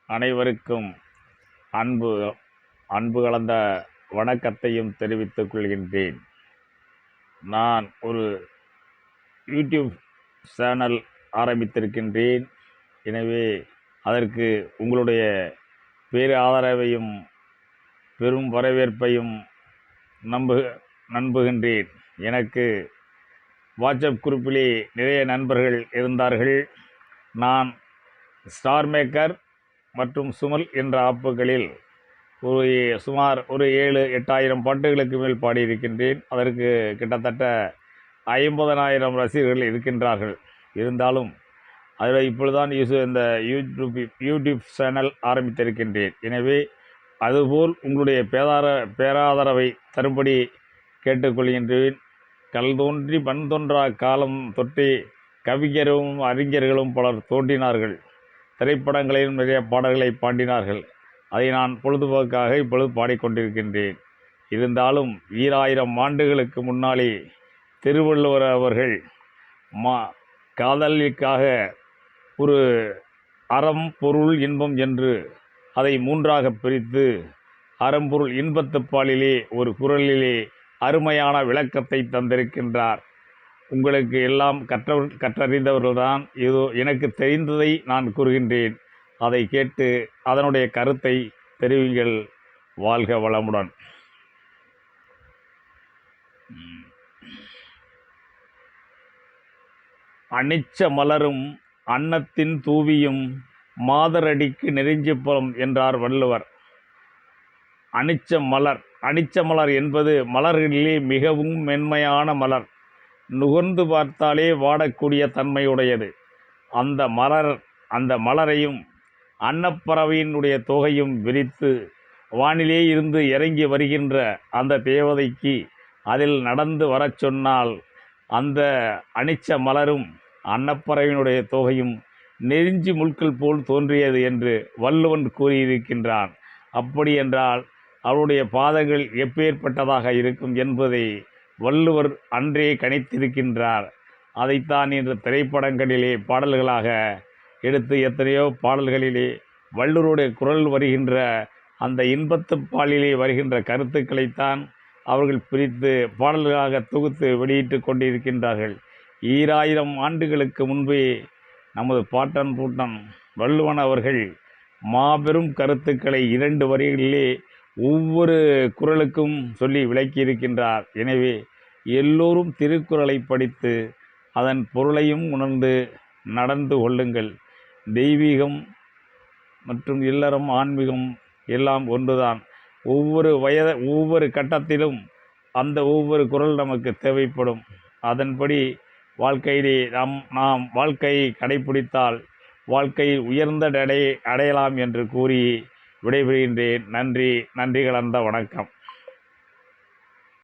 அனைவருக்கும் அன்பு அன்பு கலந்த வணக்கத்தையும் தெரிவித்துக் கொள்கின்றேன். நான் ஒரு யூடியூப் சேனல் ஆரம்பித்திருக்கின்றேன். எனவே அதற்கு உங்களுடைய பேரு ஆதரவையும் பெரும் வரவேற்பையும் நம்புகின்றேன். எனக்கு வாட்ஸ்அப் குரூப்பிலே நிறைய நண்பர்கள் இருந்தார்கள். நான் ஸ்டார் மேக்கர் மற்றும் சுமல் என்ற ஆப்புகளில் சுமார் 7-8 பாட்டுகளுக்கு மேல் பாடியிருக்கின்றேன். அதற்கு கிட்டத்தட்ட 50,000 ரசிகர்கள் இருக்கின்றார்கள். இருந்தாலும் அதில் இப்பொழுதுதான் இந்த யூடியூப் சேனல் ஆரம்பித்திருக்கின்றேன். எனவே அதுபோல் உங்களுடைய பேராதரவை தரும்படி கேட்டுக்கொள்கின்றேன். கல் தோன்றி மண் தோன்றா காலம் தொட்டே கவிஞரும் அறிஞர்களும் பலர் தோன்றினார்கள். திரைப்படங்களிலும் நிறைய பாடல்களை பாடினார்கள். அதை நான் பொழுதுபோக்காக இப்பொழுது பாடிக்கொண்டிருக்கின்றேன். இருந்தாலும் 1000 ஆண்டுகளுக்கு முன்னாலே திருவள்ளுவர் அவர்கள் காதலுக்காக ஒரு அறம், பொருள், இன்பம் என்று அதை 3ஆக பிரித்து அறம்பொருள் இன்பத்துப்பாலிலே ஒரு குறளிலே அருமையான விளக்கத்தை தந்திருக்கின்றார். உங்களுக்கு எல்லாம் கற்றறிந்தவர்கள்தான். ஏதோ எனக்கு தெரிந்ததை நான் கூறுகின்றேன். அதை கேட்டு அதனுடைய கருத்தை தெரிவிங்கள். வாழ்க வளமுடன். அனிச்ச மலரும் அன்னத்தின் தூவியும் மாதரடிக்கு நெருஞ்சிப்புறம் என்றார் வள்ளுவர். அனிச்ச மலர் என்பது மலர்களிலே மிகவும் மென்மையான மலர். நுகர்ந்து பார்த்தாலே வாடக்கூடிய தன்மையுடையது. அந்த மலரையும் அன்னப்பறவையினுடைய தோகையும் விரித்து வானிலே இருந்து இறங்கி வருகின்ற அந்த தேவதைக்கு அதில் நடந்து வரச் சொன்னால் அந்த அனிச்ச மலரும் அன்னப்பறவையினுடைய தோகையும் நெருஞ்சி முட்கள் போல் தோன்றியது என்று வள்ளுவன் கூறியிருக்கின்றான். அப்படி என்றால் அவருடைய பாதங்கள் எப்பேற்பட்டதாக இருக்கும் என்பதை வள்ளுவர் அன்றே கணித்திருக்கின்றார். அதைத்தான் இன்று திரைப்படங்களிலே பாடல்களாக எடுத்து எத்தனையோ பாடல்களிலே வள்ளுவருடைய குரல் வருகின்ற அந்த இன்பத்துப்பாலிலே வருகின்ற கருத்துக்களைத்தான் அவர்கள் பிரித்து பாடல்களாக தொகுத்து வெளியிட்டு கொண்டிருக்கின்றார்கள். 1000 ஆண்டுகளுக்கு முன்பே நமது பாட்டன் பூட்டன் வள்ளுவன் அவர்கள் மாபெரும் கருத்துக்களை 2 வரிகளிலே ஒவ்வொரு குறளுக்கும் சொல்லி விளக்கியிருக்கின்றார். எனவே எல்லோரும் திருக்குறளை படித்து அதன் பொருளையும் உணர்ந்து நடந்து கொள்ளுங்கள். தெய்வீகம் மற்றும் இல்லறம், ஆன்மீகம் எல்லாம் ஒன்றுதான். ஒவ்வொரு கட்டத்திலும் அந்த ஒவ்வொரு குறள் நமக்கு தேவைப்படும். அதன்படி வாழ்க்கையிலே நாம் வாழ்க்கையை கடைப்பிடித்தால் வாழ்க்கையில் உயர்ந்த அடையலாம் என்று கூறி விடைபெறுகின்றேன். நன்றி கலந்த வணக்கம்.